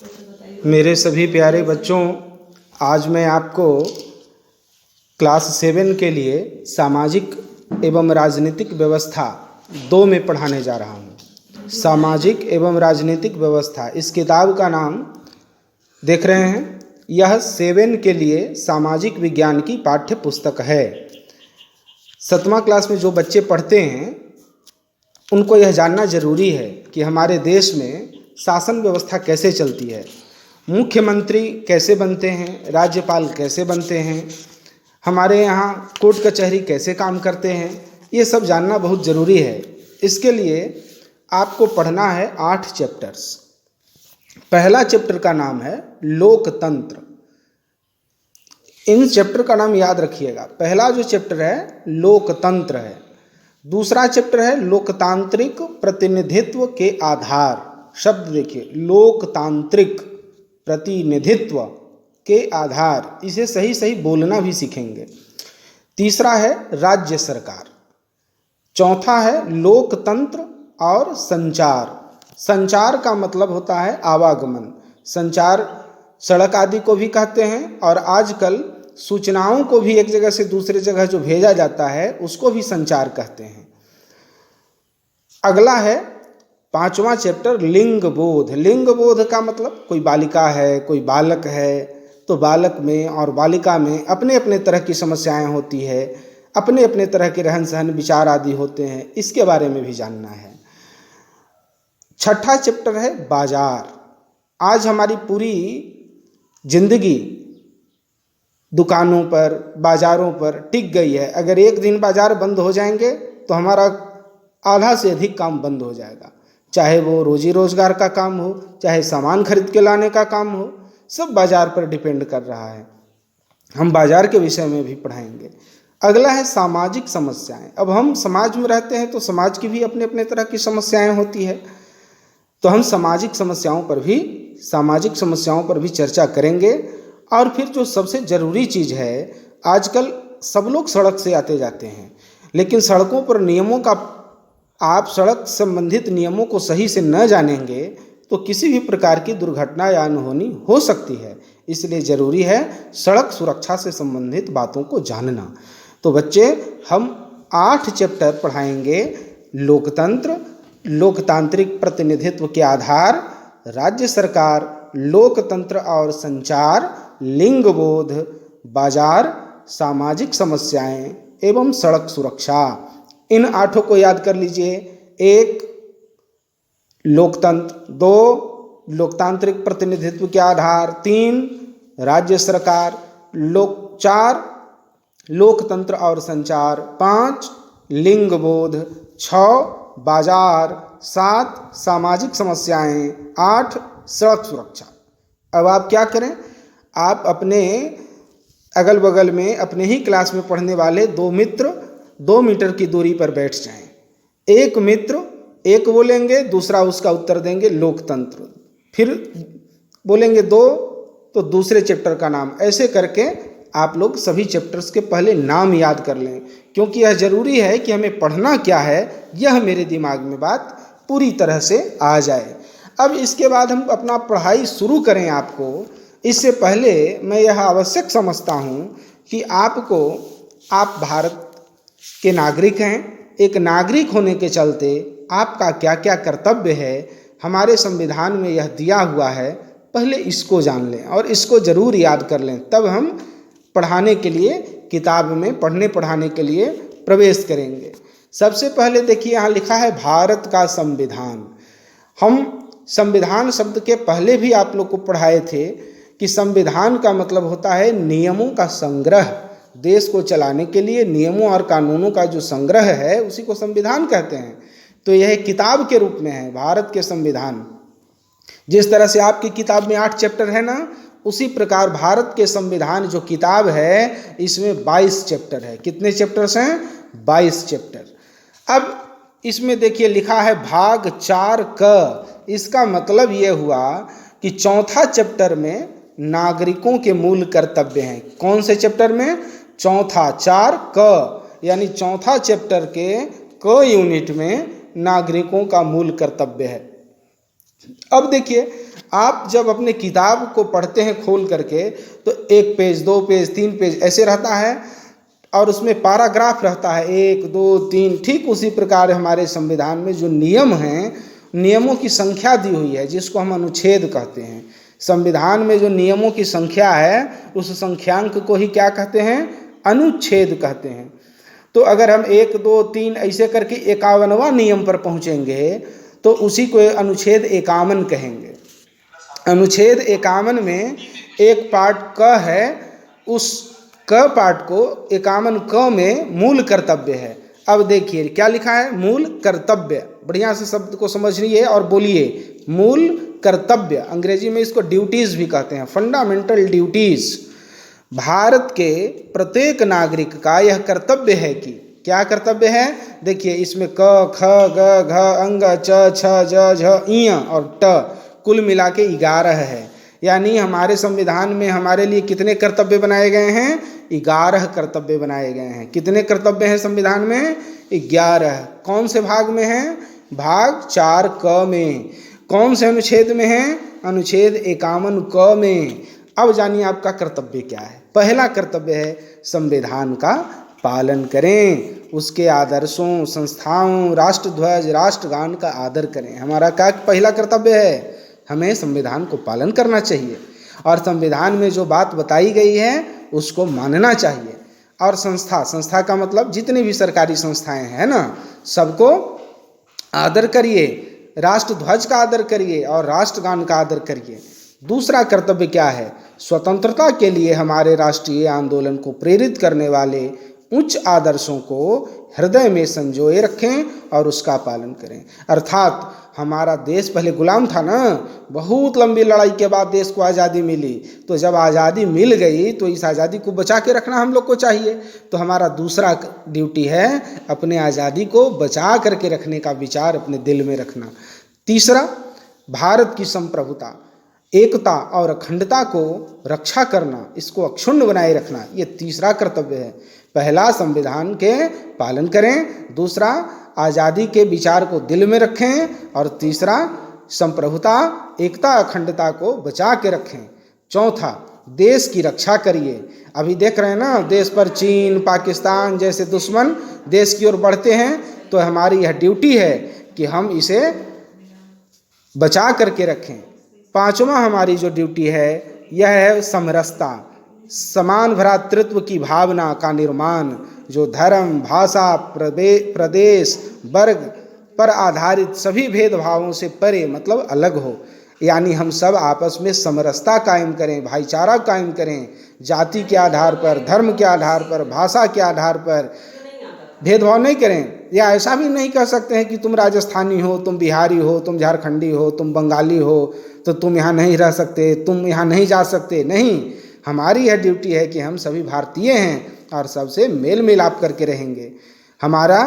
मेरे सभी प्यारे बच्चों, आज मैं आपको क्लास 7 के लिए सामाजिक एवं राजनीतिक व्यवस्था 2 में पढ़ाने जा रहा हूँ। सामाजिक एवं राजनीतिक व्यवस्था, इस किताब का नाम देख रहे हैं। यह 7 के लिए सामाजिक विज्ञान की पाठ्य पुस्तक है। 7वां क्लास में जो बच्चे पढ़ते हैं उनको यह जानना जरूरी है कि हमारे देश में शासन व्यवस्था कैसे चलती है, मुख्यमंत्री कैसे बनते हैं, राज्यपाल कैसे बनते हैं, हमारे यहाँ कोर्ट कचहरी कैसे काम करते हैं, ये सब जानना बहुत ज़रूरी है। इसके लिए आपको पढ़ना है 8 चैप्टर्स। पहला चैप्टर का नाम है लोकतंत्र। इन चैप्टर का नाम याद रखिएगा। पहला जो चैप्टर है लोकतंत्र है। दूसरा चैप्टर है लोकतांत्रिक प्रतिनिधित्व के आधार। शब्द देखिए, लोकतांत्रिक प्रतिनिधित्व के आधार, इसे सही सही बोलना भी सीखेंगे। तीसरा है राज्य सरकार। चौथा है लोकतंत्र और संचार। संचार का मतलब होता है आवागमन। संचार सड़क आदि को भी कहते हैं, और आजकल सूचनाओं को भी एक जगह से दूसरी जगह जो भेजा जाता है उसको भी संचार कहते हैं। अगला है 5वां चैप्टर लिंग बोध। लिंग बोध का मतलब कोई बालिका है, कोई बालक है, तो बालक में और बालिका में अपने अपने तरह की समस्याएं होती है, अपने अपने तरह के रहन सहन विचार आदि होते हैं, इसके बारे में भी जानना है। 6ठा चैप्टर है बाजार। आज हमारी पूरी जिंदगी दुकानों पर, बाजारों पर टिक गई है। अगर एक दिन बाजार बंद हो जाएंगे तो हमारा आधा से अधिक काम बंद हो जाएगा, चाहे वो रोजी रोजगार का काम हो, चाहे सामान खरीद के लाने का काम हो, सब बाजार पर डिपेंड कर रहा है। हम बाजार के विषय में भी पढ़ाएंगे। अगला है सामाजिक समस्याएं। अब हम समाज में रहते हैं तो समाज की भी अपने अपने तरह की समस्याएं होती है, तो हम सामाजिक समस्याओं पर भी चर्चा करेंगे। और फिर जो सबसे ज़रूरी चीज़ है, आजकल सब लोग सड़क से आते जाते हैं, लेकिन सड़कों पर नियमों का, आप सड़क संबंधित नियमों को सही से न जानेंगे तो किसी भी प्रकार की दुर्घटना या अनहोनी हो सकती है। इसलिए ज़रूरी है सड़क सुरक्षा से संबंधित बातों को जानना। तो बच्चे, हम 8 चैप्टर पढ़ाएंगे। लोकतंत्र, लोकतांत्रिक प्रतिनिधित्व के आधार, राज्य सरकार, लोकतंत्र और संचार, लिंग बोध, बाजार, सामाजिक समस्याएं एवं सड़क सुरक्षा। इन 8 को याद कर लीजिए। 1 लोकतंत्र, 2 लोकतांत्रिक प्रतिनिधित्व के आधार, 3 राज्य सरकार, 4 लोकतंत्र और संचार, 5 लिंग बोध, 6 बाजार, 7 सामाजिक समस्याएं, 8 सड़क सुरक्षा। अब आप क्या करें, आप अपने अगल बगल में अपने ही क्लास में पढ़ने वाले 2 मित्र 2 मीटर की दूरी पर बैठ जाएं। एक मित्र एक बोलेंगे, दूसरा उसका उत्तर देंगे लोकतंत्र, फिर बोलेंगे 2 तो दूसरे चैप्टर का नाम। ऐसे करके आप लोग सभी चैप्टर्स के पहले नाम याद कर लें, क्योंकि यह ज़रूरी है कि हमें पढ़ना क्या है, यह मेरे दिमाग में बात पूरी तरह से आ जाए। अब इसके बाद हम अपना पढ़ाई शुरू करें। आपको इससे पहले मैं यह आवश्यक समझता हूँ कि आप भारत के नागरिक हैं। एक नागरिक होने के चलते आपका क्या क्या कर्तव्य है, हमारे संविधान में यह दिया हुआ है, पहले इसको जान लें और इसको ज़रूर याद कर लें। तब हम पढ़ाने के लिए, किताब में पढ़ाने के लिए प्रवेश करेंगे। सबसे पहले देखिए, यहाँ लिखा है भारत का संविधान। हम संविधान शब्द के पहले भी आप लोग को पढ़ाए थे कि संविधान का मतलब होता है नियमों का संग्रह। देश को चलाने के लिए नियमों और कानूनों का जो संग्रह है उसी को संविधान कहते हैं। तो यह किताब के रूप में है, भारत के संविधान। जिस तरह से आपकी किताब में 8 चैप्टर है ना, उसी प्रकार भारत के संविधान जो किताब है इसमें 22 चैप्टर है। कितने चैप्टर्स हैं? 22 चैप्टर। अब इसमें देखिए लिखा है भाग 4 क। इसका मतलब ये हुआ कि 4था चैप्टर में नागरिकों के मूल कर्तव्य हैं। कौन से चैप्टर में? 4था, 4 क, यानी 4था चैप्टर के क यूनिट में नागरिकों का मूल कर्तव्य है। अब देखिए, आप जब अपने किताब को पढ़ते हैं खोल करके तो 1 पेज 2 पेज 3 पेज ऐसे रहता है और उसमें पैराग्राफ रहता है 1 2 3। ठीक उसी प्रकार हमारे संविधान में जो नियम हैं, नियमों की संख्या दी हुई है जिसको हम अनुच्छेद कहते हैं। संविधान में जो नियमों की संख्या है उस संख्यांक को ही क्या कहते हैं? अनुच्छेद कहते हैं। तो अगर हम 1 2 3 ऐसे करके 51वां नियम पर पहुंचेंगे तो उसी को अनुच्छेद 51 कहेंगे। अनुच्छेद 51 में एक पार्ट क है, उस क पार्ट को 51 क में मूल कर्तव्य है। अब देखिए क्या लिखा है, मूल कर्तव्य। बढ़िया से शब्द को समझिए और बोलिए, मूल कर्तव्य। अंग्रेजी में इसको ड्यूटीज भी कहते हैं, फंडामेंटल ड्यूटीज। भारत के प्रत्येक नागरिक का यह कर्तव्य है कि क्या कर्तव्य है? देखिए इसमें क ख ग घ अंग च छ ज झ ञ और ट कुल मिला के 11 है। यानी हमारे संविधान में हमारे लिए कितने कर्तव्य बनाए गए हैं? 11 कर्तव्य बनाए गए हैं। कितने कर्तव्य हैं संविधान में? 11। कौन से भाग में हैं? भाग 4 क में। कौन से अनुच्छेद में हैं? अनुच्छेद 51 क में। अब जानिए आपका कर्तव्य क्या है। पहला कर्तव्य है संविधान का पालन करें, उसके आदर्शों, संस्थाओं, राष्ट्रध्वज, राष्ट्रगान का आदर करें। हमारा क्या पहला कर्तव्य है? हमें संविधान को पालन करना चाहिए और संविधान में जो बात बताई गई है उसको मानना चाहिए। और संस्था का मतलब जितनी भी सरकारी संस्थाएं हैं ना, सबको आदर करिए, राष्ट्रध्वज का आदर करिए और राष्ट्रगान का आदर करिए। दूसरा कर्तव्य क्या है? स्वतंत्रता के लिए हमारे राष्ट्रीय आंदोलन को प्रेरित करने वाले उच्च आदर्शों को हृदय में संजोए रखें और उसका पालन करें। अर्थात हमारा देश पहले गुलाम था ना, बहुत लंबी लड़ाई के बाद देश को आज़ादी मिली। तो जब आज़ादी मिल गई तो इस आज़ादी को बचा के रखना हम लोग को चाहिए। तो हमारा दूसरा ड्यूटी है अपने आज़ादी को बचा करके रखने का विचार अपने दिल में रखना। तीसरा, भारत की संप्रभुता, एकता और अखंडता को रक्षा करना, इसको अक्षुण्ण बनाए रखना, ये तीसरा कर्तव्य है। पहला संविधान के पालन करें, दूसरा आज़ादी के विचार को दिल में रखें और तीसरा संप्रभुता, एकता, अखंडता को बचा के रखें। चौथा, देश की रक्षा करिए। अभी देख रहे हैं ना, देश पर चीन, पाकिस्तान जैसे दुश्मन देश की ओर बढ़ते हैं, तो हमारी यह ड्यूटी है कि हम इसे बचा करके रखें। पांचवा हमारी जो ड्यूटी है यह है समरसता, समान भ्रातृत्व की भावना का निर्माण, जो धर्म, भाषा, प्रदेश, वर्ग पर आधारित सभी भेदभावों से परे, मतलब अलग हो। यानी हम सब आपस में समरसता कायम करें, भाईचारा कायम करें, जाति के आधार पर, धर्म के आधार पर, भाषा के आधार पर भेदभाव नहीं करें। या ऐसा भी नहीं कह सकते हैं कि तुम राजस्थानी हो, तुम बिहारी हो, तुम झारखंडी हो, तुम बंगाली हो तो तुम यहाँ नहीं रह सकते, तुम यहाँ नहीं जा सकते। नहीं, हमारी यह ड्यूटी है कि हम सभी भारतीय हैं और सबसे मेल मिलाप करके रहेंगे। हमारा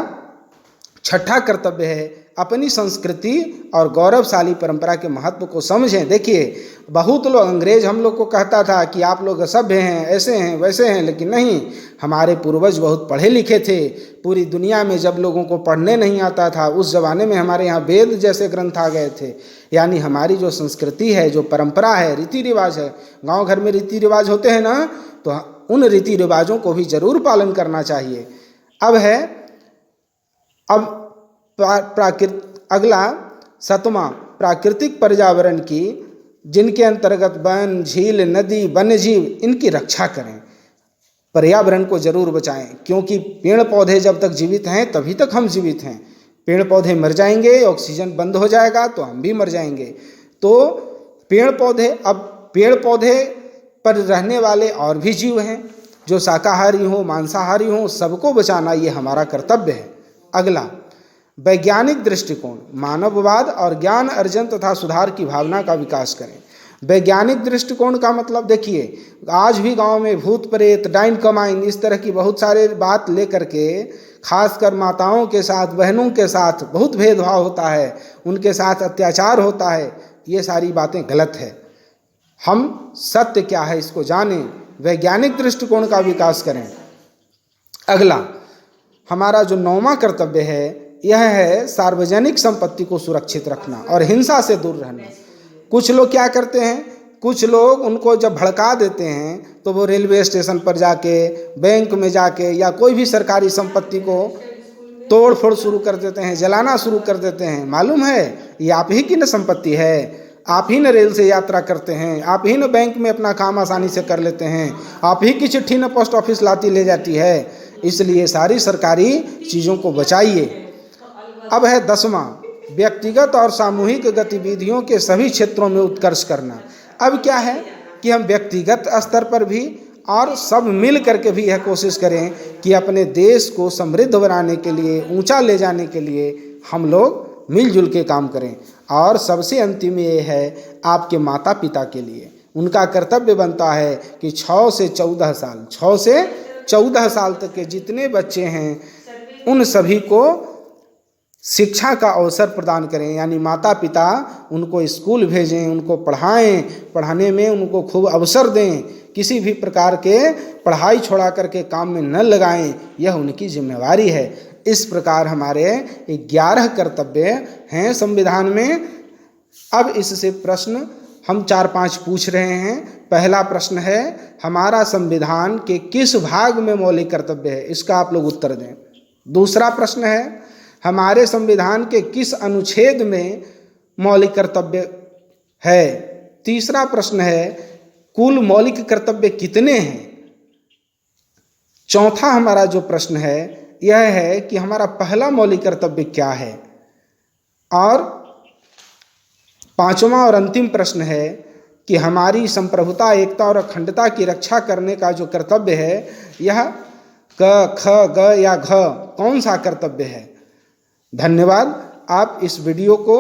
छठा कर्तव्य है अपनी संस्कृति और गौरवशाली परंपरा के महत्व को समझें। देखिए, बहुत लोग, अंग्रेज हम लोग को कहता था कि आप लोग असभ्य हैं, ऐसे हैं, वैसे हैं, लेकिन नहीं, हमारे पूर्वज बहुत पढ़े लिखे थे। पूरी दुनिया में जब लोगों को पढ़ने नहीं आता था, उस ज़माने में हमारे यहाँ वेद जैसे ग्रंथ आ गए थे। यानी हमारी जो संस्कृति है, जो परंपरा है, रीति रिवाज है, गाँव घर में रीति रिवाज होते हैं ना, तो उन रीति रिवाजों को भी जरूर पालन करना चाहिए। अब अगला 7वां, प्राकृतिक पर्यावरण की, जिनके अंतर्गत वन, झील, नदी, वन्य जीव, इनकी रक्षा करें। पर्यावरण को जरूर बचाएं, क्योंकि पेड़ पौधे जब तक जीवित हैं तभी तक हम जीवित हैं। पेड़ पौधे मर जाएंगे, ऑक्सीजन बंद हो जाएगा तो हम भी मर जाएंगे। तो पेड़ पौधे, अब पेड़ पौधे पर रहने वाले और भी जीव हैं, जो शाकाहारी हो, मांसाहारी हो, सबको बचाना ये हमारा कर्तव्य है। अगला, वैज्ञानिक दृष्टिकोण, मानववाद और ज्ञान अर्जन तथा सुधार की भावना का विकास करें। वैज्ञानिक दृष्टिकोण का मतलब देखिए, आज भी गांव में भूत प्रेत, डाइन कमाइन, इस तरह की बहुत सारे बात लेकर के, खासकर माताओं के साथ, बहनों के साथ बहुत भेदभाव होता है, उनके साथ अत्याचार होता है। ये सारी बातें गलत है। हम सत्य क्या है इसको जानें, वैज्ञानिक दृष्टिकोण का विकास करें। अगला, हमारा जो 9वां कर्तव्य है यह है सार्वजनिक संपत्ति को सुरक्षित रखना और हिंसा से दूर रहना। कुछ लोग क्या करते हैं, कुछ लोग उनको जब भड़का देते हैं तो वो रेलवे स्टेशन पर जाके, बैंक में जाके या कोई भी सरकारी संपत्ति को तोड़ फोड़ शुरू कर देते हैं, जलाना शुरू कर देते हैं। मालूम है ये आप ही की न संपत्ति है, आप ही न रेल से यात्रा करते हैं, आप ही न बैंक में अपना काम आसानी से कर लेते हैं, आप ही की चिट्ठी न पोस्ट ऑफिस लाती ले जाती है। इसलिए सारी सरकारी चीज़ों को बचाइए। अब है 10वां, व्यक्तिगत और सामूहिक गतिविधियों के सभी क्षेत्रों में उत्कर्ष करना। अब क्या है कि हम व्यक्तिगत स्तर पर भी और सब मिल करके भी यह कोशिश करें कि अपने देश को समृद्ध बनाने के लिए, ऊंचा ले जाने के लिए हम लोग मिलजुल के काम करें। और सबसे अंतिम ये है आपके माता पिता के लिए, उनका कर्तव्य बनता है कि 6 से 14 साल तक के जितने बच्चे हैं उन सभी को शिक्षा का अवसर प्रदान करें। यानी माता पिता उनको स्कूल भेजें, उनको पढ़ाएं, पढ़ाने में उनको खूब अवसर दें, किसी भी प्रकार के पढ़ाई छोड़ा करके काम में न लगाएं, यह उनकी जिम्मेवारी है। इस प्रकार हमारे 11 कर्तव्य हैं संविधान में। अब इससे प्रश्न हम 4-5 पूछ रहे हैं। पहला प्रश्न है हमारा संविधान के किस भाग में मौलिक कर्तव्य है, इसका आप लोग उत्तर दें। दूसरा प्रश्न है हमारे संविधान के किस अनुच्छेद में मौलिक कर्तव्य है। तीसरा प्रश्न है कुल मौलिक कर्तव्य कितने हैं। चौथा हमारा जो प्रश्न है यह है कि हमारा पहला मौलिक कर्तव्य क्या है। और 5वां और अंतिम प्रश्न है कि हमारी संप्रभुता, एकता और अखंडता की रक्षा करने का जो कर्तव्य है यह क, ख, ग या घ कौन सा कर्तव्य है। धन्यवाद। आप इस वीडियो को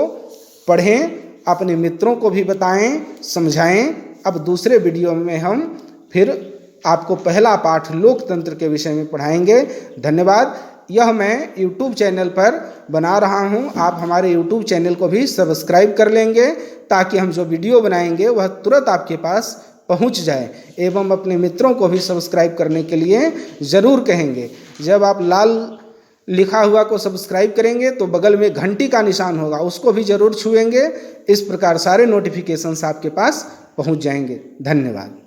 पढ़ें, अपने मित्रों को भी बताएं, समझाएं। अब दूसरे वीडियो में हम फिर आपको पहला पाठ लोकतंत्र के विषय में पढ़ाएंगे। धन्यवाद। यह मैं YouTube चैनल पर बना रहा हूं, आप हमारे YouTube चैनल को भी सब्सक्राइब कर लेंगे ताकि हम जो वीडियो बनाएंगे वह तुरंत आपके पास पहुंच जाए। एवं अपने मित्रों को भी सब्सक्राइब करने के लिए ज़रूर कहेंगे। जब आप लाल लिखा हुआ को सब्सक्राइब करेंगे तो बगल में घंटी का निशान होगा, उसको भी ज़रूर छुएंगे। इस प्रकार सारे नोटिफिकेशंस आपके पास पहुंच जाएंगे। धन्यवाद।